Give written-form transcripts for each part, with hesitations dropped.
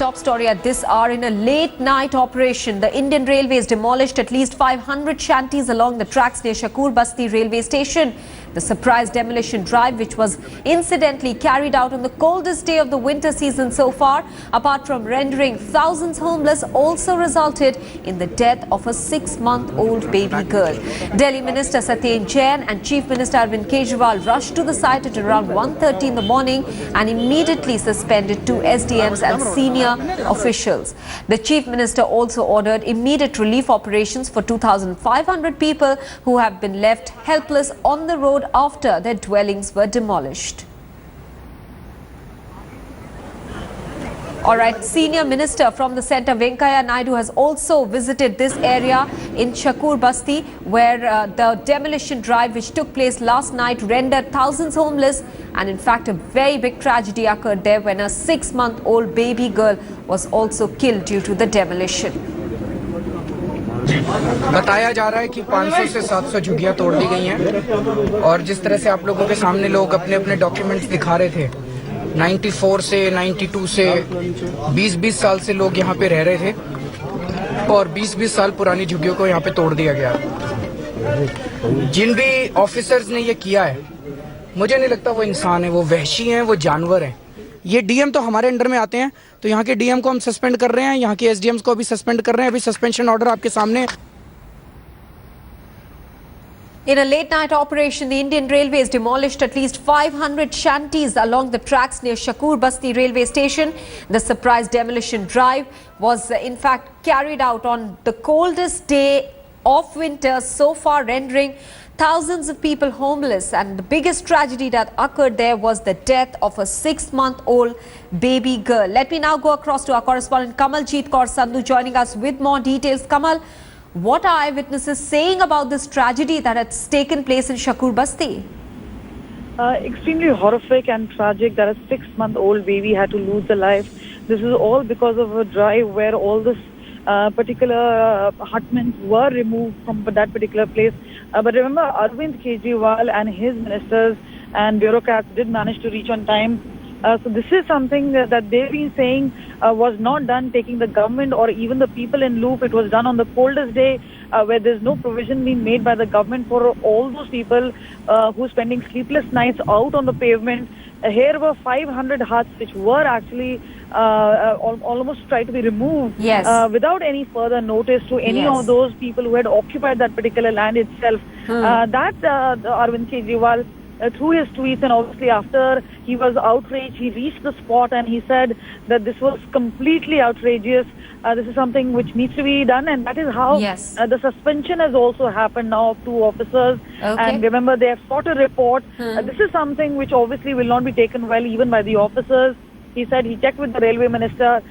top story at this hour. In a late night operation, the Indian Railways demolished at least 500 shanties along the tracks near Shakurpur Basti railway station. The surprise demolition drive, which was incidentally carried out on the coldest day of the winter season so far, apart from rendering thousands homeless, also resulted in the death of a 6-month-old baby girl. Delhi Minister Satyen Jain and Chief Minister Arvind Kejriwal rushed to the site at around 1:30 in the morning and immediately suspended 2 SDMs and senior officials. The Chief Minister also ordered immediate relief operations for 2,500 people who have been left helpless on the road after their dwellings were demolished. All right, Senior Minister from the centre, Venkaiah Naidu, has also visited this area in Shakurpur Basti, where the demolition drive which took place last night rendered thousands homeless, and in fact a very big tragedy occurred there when a 6-month-old baby girl was also killed due to the demolition. बताया जा रहा है कि 500 से 700 झुग्गियां तोड़ दी गई हैं और जिस तरह से आप लोगों के सामने लोग अपने अपने डॉक्यूमेंट्स दिखा रहे थे, 94 से 92 से 20-20 साल से लोग यहाँ पे रह रहे थे और 20-20 साल पुरानी झुग्गियों को यहाँ पे तोड़ दिया गया। जिन भी ऑफिसर्स ने ये किया है, मुझे नहीं लगता वो इंसान है, वो वहशी हैं, वो जानवर हैं। ये डीएम तो हमारे अंडर में आते हैं, तो यहाँ के डीएम को हम सस्पेंड कर रहे हैं, यहाँ के एसडीएम्स को भी सस्पेंड कर रहे हैं। अभी सस्पेंशन ऑर्डर आपके सामने। In a late-night operation, the Indian Railways demolished at least 500 shanties along the tracks near Shakurpur Basti railway station. The surprise demolition drive was in fact carried out on the coldest day of winter so far, rendering thousands of people homeless. And the biggest tragedy that occurred there was the death of a 6-month-old baby girl. Let me now go across to our correspondent Kamaljeet Kaur Sandhu joining us with more details. Kamal, what are eyewitnesses saying about this tragedy that has taken place in Shakurpur Basti? Extremely horrific and tragic that a 6-month-old baby had to lose their life. This is all because of a drive where all this particular hutments were removed from that particular place. But remember, Arvind Kejriwal and his ministers and bureaucrats did manage to reach on time. So this is something that they've been saying was not done taking the government or even the people in loop. It was done on the coldest day where there's no provision being made by the government for all those people who are spending sleepless nights out on the pavement. Here were 500 huts which were actually almost tried to be removed without any further notice to any of those people who had occupied that particular land itself. Arvind Kejriwal, through his tweets, and obviously after he was outraged, he reached the spot and he said that this was completely outrageous. This is something which needs to be done, and that is how the suspension has also happened now of 2 officers. And remember, they have sought a report. This is something which obviously will not be taken well even by the officers. He said he checked with the railway minister.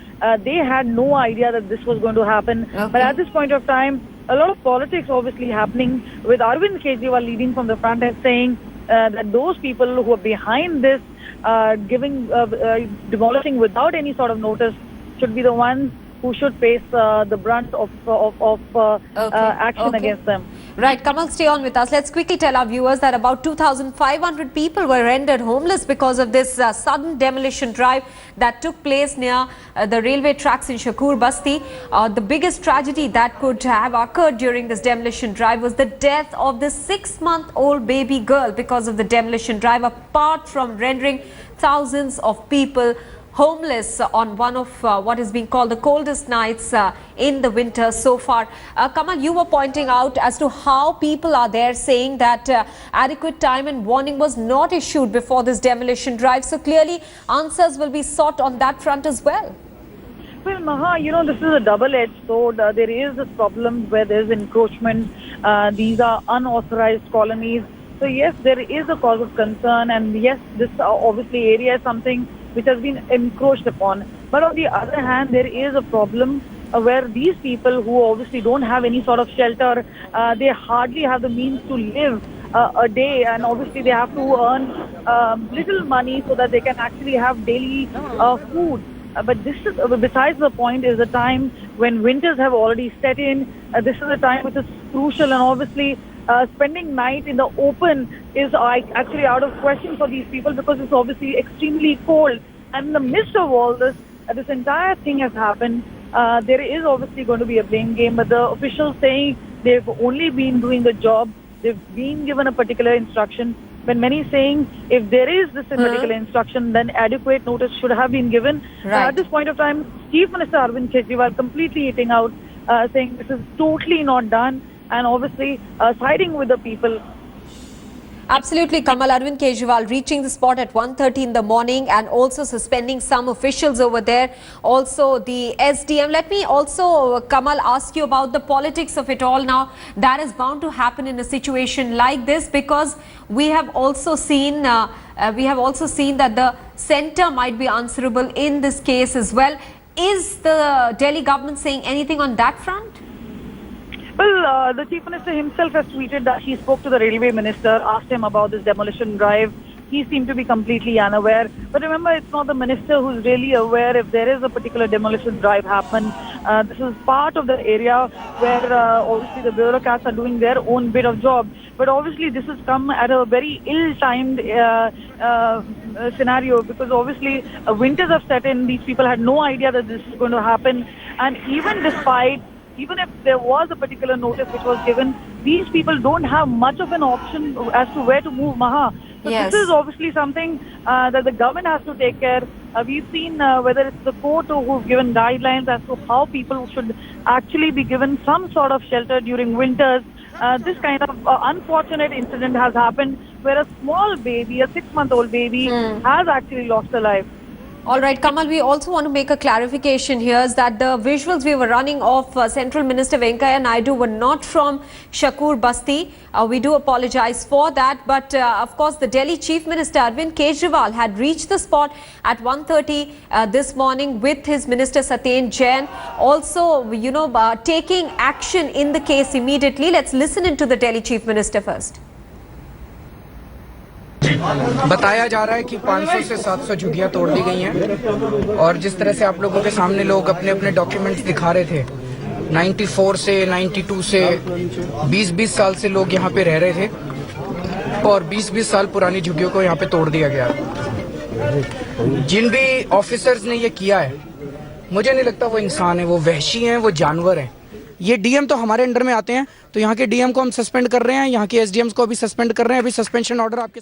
They had no idea that this was going to happen. But at this point of time, a lot of politics obviously happening with Arvind Kejriwal leading from the front and saying that those people who are behind this demolishing without any sort of notice should be the ones who should face the brunt of action against them. Right, Kamal, stay on with us. Let's quickly tell our viewers that about 2,500 people were rendered homeless because of this sudden demolition drive that took place near the railway tracks in Shakurpur Basti. The biggest tragedy that could have occurred during this demolition drive was the death of this 6-month-old baby girl because of the demolition drive, apart from rendering thousands of people homeless on one of what is being called the coldest nights in the winter so far. Kamal, you were pointing out as to how people are there saying that adequate time and warning was not issued before this demolition drive. So clearly answers will be sought on that front as well. Well, Maha, you know, this is a double-edged sword. There is this problem where there is encroachment. These are unauthorized colonies. So yes, there is a cause of concern, and yes, this obviously area is something which has been encroached upon. But on the other hand, there is a problem where these people who obviously don't have any sort of shelter, they hardly have the means to live a day, and obviously they have to earn little money so that they can actually have daily food. But this is, besides the point, is the time when winters have already set in. This is a time which is crucial, and obviously spending night in the open is actually out of question for these people because it's obviously extremely cold. And in the midst of all this, this entire thing has happened, there is obviously going to be a blame game, but the officials saying they've only been doing the job, they've been given a particular instruction. When many saying if there is this particular instruction, then adequate notice should have been given. Right. At this point of time, Chief Minister Arvind Kejriwal completely eating out, saying this is totally not done, and obviously siding with the people. Absolutely, Kamal. Arvind Kejriwal reaching the spot at 1:30 in the morning and also suspending some officials over there. Also the SDM. Let me also, Kamal, ask you about the politics of it all now. That is bound to happen in a situation like this, because we have also seen that the centre might be answerable in this case as well. Is the Delhi government saying anything on that front? Well, the Chief Minister himself has tweeted that he spoke to the Railway Minister, asked him about this demolition drive. He seemed to be completely unaware. But remember, it's not the Minister who's really aware if there is a particular demolition drive happen. This is part of the area where obviously the bureaucrats are doing their own bit of job. But obviously this has come at a very ill-timed scenario, because obviously winters have set in. These people had no idea that this is going to happen. And even if there was a particular notice which was given, these people don't have much of an option as to where to move Maha. So Yes. This is obviously something that the government has to take care. We've seen whether it's the court who've given guidelines as to how people should actually be given some sort of shelter during winters. This kind of unfortunate incident has happened where a small baby, a 6-month-old baby, has actually lost her life. All right, Kamal, we also want to make a clarification here, is that the visuals we were running of Central Minister Venkaiah Naidu were not from Shakurpur, Basti. We do apologize for that. But of course, the Delhi Chief Minister Arvind Kejriwal had reached the spot at 1:30 this morning with his Minister Satyen Jain. Also, taking action in the case immediately. Let's listen into the Delhi Chief Minister first. बताया जा रहा है कि 500 से 700 झुग्गियां तोड़ दी गई हैं, और जिस तरह से आप लोगों के सामने लोग अपने अपने डॉक्यूमेंट्स दिखा रहे थे, 94 से 92 से 20-20 साल से लोग यहाँ पे रह रहे थे, और 20-20 साल पुरानी झुग्गियों को यहाँ पे तोड़ दिया गया। जिन भी ऑफिसर्स ने ये किया है, मुझे नहीं लगता वो इंसान है, वो वहशी हैं, वो जानवर हैं। ये डीएम तो हमारे अंडर में आते हैं, तो यहाँ के डीएम को हम सस्पेंड कर रहे हैं, यहाँ के एसडीएम्स को अभी सस्पेंड कर रहे हैं। अभी सस्पेंशन ऑर्डर आपके